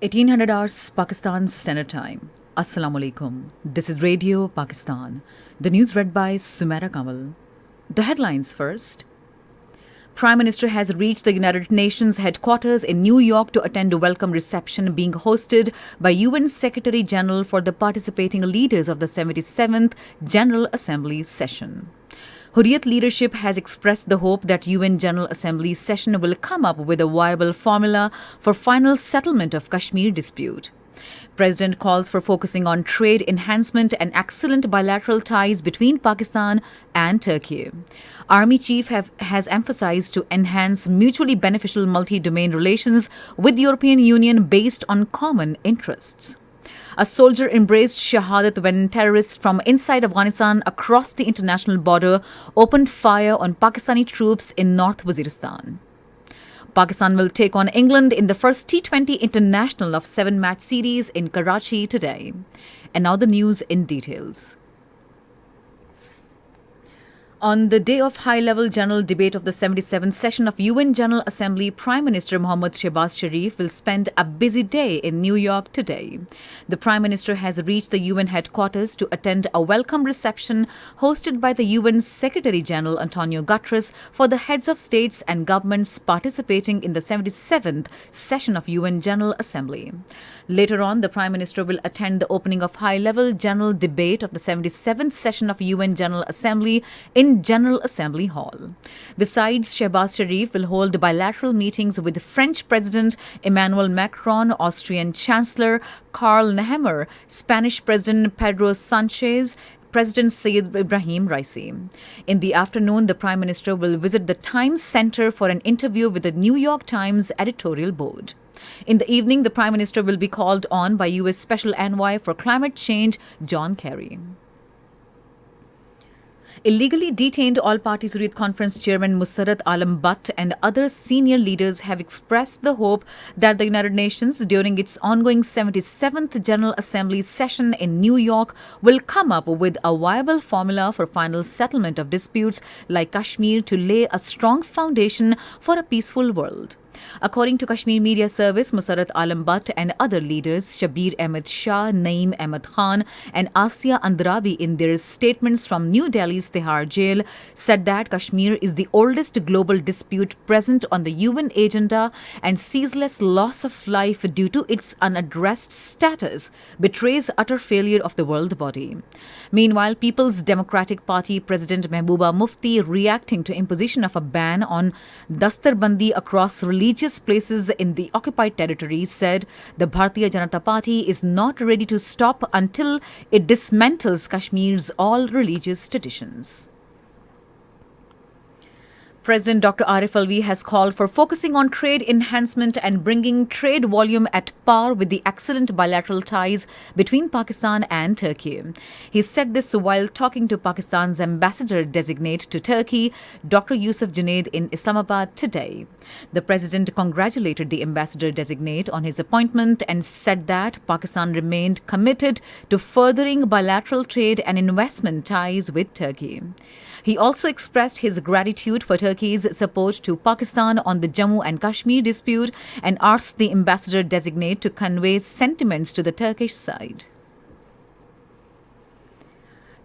1800 hours Pakistan Standard Time. Assalamu alaikum. This is Radio Pakistan. The news read by Sumaira Kamal. The headlines first. Prime Minister has reached the United Nations headquarters in New York to attend a welcome reception being hosted by UN Secretary General for the participating leaders of the 77th General Assembly session. Hurriyat leadership has expressed the hope that UN General Assembly session will come up with a viable formula for final settlement of Kashmir dispute. President calls for focusing on trade enhancement and excellent bilateral ties between Pakistan and Turkey. Army Chief has emphasized to enhance mutually beneficial multi-domain relations with the European Union based on common interests. A soldier embraced Shahadat when terrorists from inside Afghanistan across the international border opened fire on Pakistani troops in North Waziristan. Pakistan will take on England in the first T20 international of 7-match series in Karachi today. And now the news in details. On the day of high-level general debate of the 77th session of UN General Assembly, Prime Minister Mohammad Shehbaz Sharif will spend a busy day in New York today. The Prime Minister has reached the UN headquarters to attend a welcome reception hosted by the UN Secretary General Antonio Guterres for the heads of states and governments participating in the 77th session of UN General Assembly. Later on, the Prime Minister will attend the opening of high-level general debate of the 77th session of UN General Assembly in General Assembly Hall. Besides, Shehbaz Sharif will hold bilateral meetings with French President Emmanuel Macron, Austrian Chancellor Karl Nehammer, Spanish President Pedro Sanchez, President Syed Ibrahim Raisi. In the afternoon, the Prime Minister will visit the Times Center for an interview with the New York Times editorial board. In the evening, the Prime Minister will be called on by U.S. Special Envoy for Climate Change, John Kerry. Illegally detained All-Party Hurriyat Conference Chairman Musarrat Alam Butt and other senior leaders have expressed the hope that the United Nations, during its ongoing 77th General Assembly session in New York, will come up with a viable formula for final settlement of disputes like Kashmir to lay a strong foundation for a peaceful world. According to Kashmir Media Service, Musarrat Alam Butt and other leaders, Shabir Ahmed Shah, Naeem Ahmed Khan and Asya Andrabi, in their statements from New Delhi's Tihar jail, said that Kashmir is the oldest global dispute present on the UN agenda and ceaseless loss of life due to its unaddressed status betrays utter failure of the world body. Meanwhile, People's Democratic Party President Mehbooba Mufti, reacting to imposition of a ban on dastarbandi across religious places in the occupied territories, said the Bharatiya Janata Party is not ready to stop until it dismantles Kashmir's all religious traditions. President Dr. Arif Alvi has called for focusing on trade enhancement and bringing trade volume at par with the excellent bilateral ties between Pakistan and Turkey. He said this while talking to Pakistan's ambassador-designate to Turkey, Dr. Yusuf Junaid, in Islamabad today. The president congratulated the ambassador-designate on his appointment and said that Pakistan remained committed to furthering bilateral trade and investment ties with Turkey. He also expressed his gratitude for Turkey's support to Pakistan on the Jammu and Kashmir dispute and asked the ambassador-designate to convey sentiments to the Turkish side.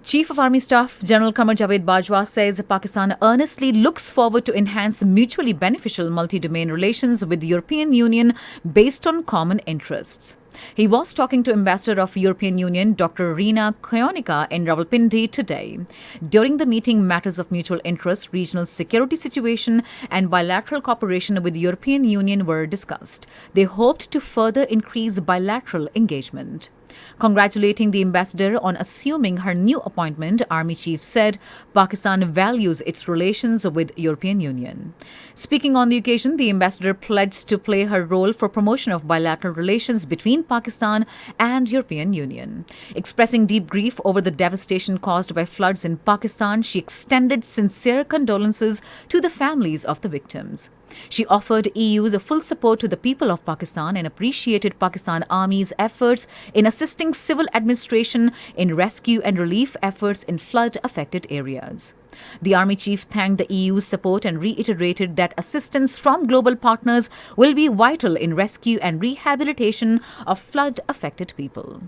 Chief of Army Staff General Qamar Javed Bajwa says Pakistan earnestly looks forward to enhance mutually beneficial multi-domain relations with the European Union based on common interests. He was talking to Ambassador of European Union Dr. Rina Koyonica in Rawalpindi today. During the meeting, matters of mutual interest, regional security situation and bilateral cooperation with the European Union were discussed. They hoped to further increase bilateral engagement. Congratulating the ambassador on assuming her new appointment, Army Chief said Pakistan values its relations with European Union. Speaking on the occasion, the ambassador pledged to play her role for promotion of bilateral relations between Pakistan and European Union. Expressing deep grief over the devastation caused by floods in Pakistan, she extended sincere condolences to the families of the victims. She offered EU's full support to the people of Pakistan and appreciated Pakistan Army's efforts in assisting civil administration in rescue and relief efforts in flood-affected areas. The Army chief thanked the EU's support and reiterated that assistance from global partners will be vital in rescue and rehabilitation of flood-affected people.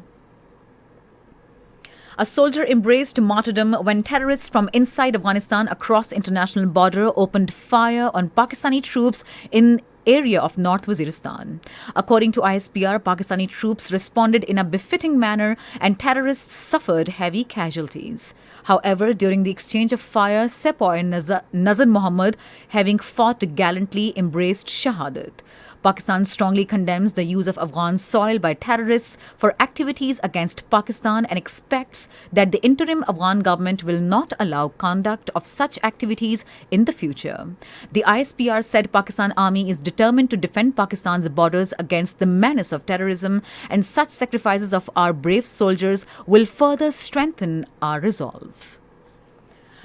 A soldier embraced martyrdom when terrorists from inside Afghanistan across international border opened fire on Pakistani troops in area of North Waziristan. According to ISPR, Pakistani troops responded in a befitting manner and terrorists suffered heavy casualties. However, during the exchange of fire, Sepoy Nazar Muhammad, having fought gallantly, embraced Shahadat. Pakistan strongly condemns the use of Afghan soil by terrorists for activities against Pakistan and expects that the interim Afghan government will not allow conduct of such activities in the future. The ISPR said Pakistan Army is determined to defend Pakistan's borders against the menace of terrorism, and such sacrifices of our brave soldiers will further strengthen our resolve.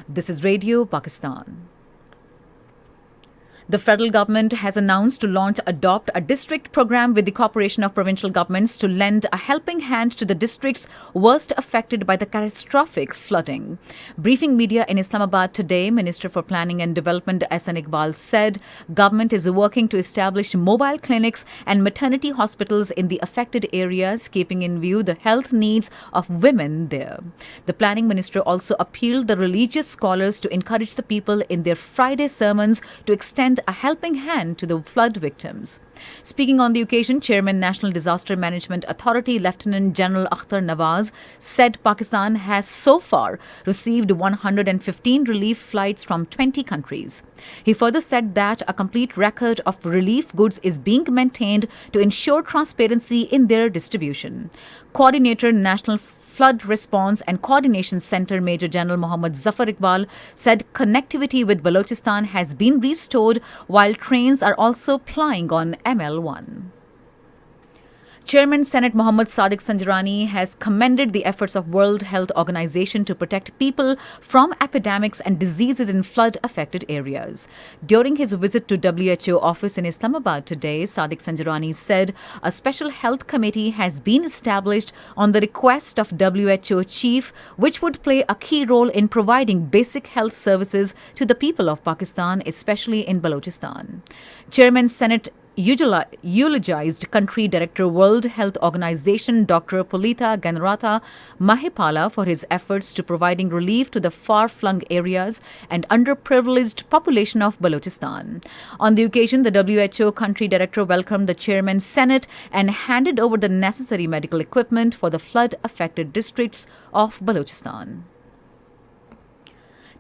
This is Radio Pakistan. The federal government has announced to launch Adopt a District program with the cooperation of provincial governments to lend a helping hand to the districts worst affected by the catastrophic flooding. Briefing media in Islamabad today, Minister for Planning and Development Ahsan Iqbal said government is working to establish mobile clinics and maternity hospitals in the affected areas, keeping in view the health needs of women there. The planning minister also appealed the religious scholars to encourage the people in their Friday sermons to extend a helping hand to the flood victims. Speaking on the occasion, Chairman National Disaster Management Authority Lieutenant General Akhtar Nawaz said Pakistan has so far received 115 relief flights from 20 countries. He further said that a complete record of relief goods is being maintained to ensure transparency in their distribution. Coordinator National Flood Response and Coordination Center Major General Mohammad Zafar Iqbal said connectivity with Balochistan has been restored while trains are also plying on ML1. Chairman Senate Mohammad Sadiq Sanjarani has commended the efforts of World Health Organization to protect people from epidemics and diseases in flood-affected areas. During his visit to WHO office in Islamabad today, Sadiq Sanjarani said a special health committee has been established on the request of WHO chief, which would play a key role in providing basic health services to the people of Pakistan, especially in Balochistan. Chairman Senate eulogized Country Director World Health Organization Dr. Pulitha Ganratha Mahipala for his efforts to providing relief to the far-flung areas and underprivileged population of Balochistan. On the occasion, the WHO Country Director welcomed the Chairman's Senate and handed over the necessary medical equipment for the flood-affected districts of Balochistan.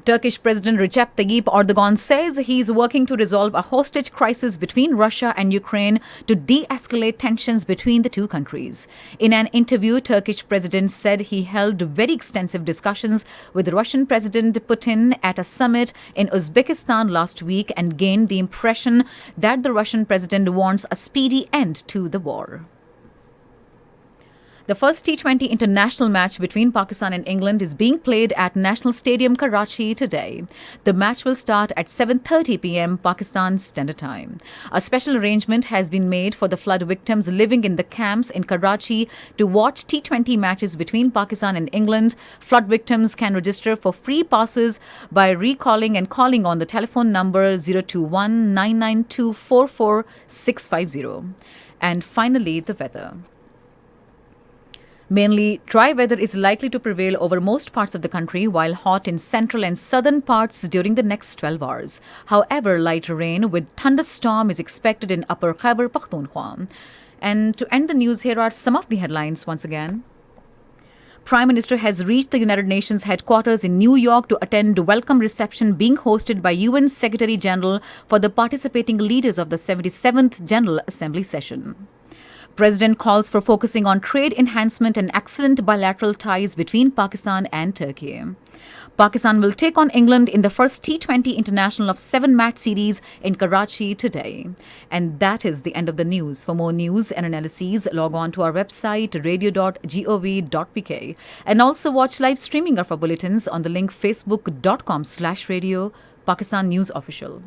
Turkish President Recep Tayyip Erdogan says he is working to resolve a hostage crisis between Russia and Ukraine to de-escalate tensions between the two countries. In an interview, Turkish President said he held very extensive discussions with Russian President Putin at a summit in Uzbekistan last week and gained the impression that the Russian president wants a speedy end to the war. The first T20 international match between Pakistan and England is being played at National Stadium, Karachi today. The match will start at 7:30 p.m. Pakistan Standard Time. A special arrangement has been made for the flood victims living in the camps in Karachi to watch T20 matches between Pakistan and England. Flood victims can register for free passes by recalling and calling on the telephone number 021 992 44650. And finally, the weather. Mainly dry weather is likely to prevail over most parts of the country, while hot in central and southern parts during the next 12 hours. However, light rain with thunderstorm is expected in Upper Khyber Pakhtunkhwa. And to end the news, here are some of the headlines once again. Prime Minister has reached the United Nations headquarters in New York to attend a welcome reception being hosted by UN Secretary General for the participating leaders of the 77th General Assembly session. President calls for focusing on trade enhancement and excellent bilateral ties between Pakistan and Turkey. Pakistan will take on England in the first T20 International of 7-match series in Karachi today. And that is the end of the news. For more news and analyses, log on to our website radio.gov.pk and also watch live streaming of our bulletins on the link facebook.com/radio Pakistan News Official.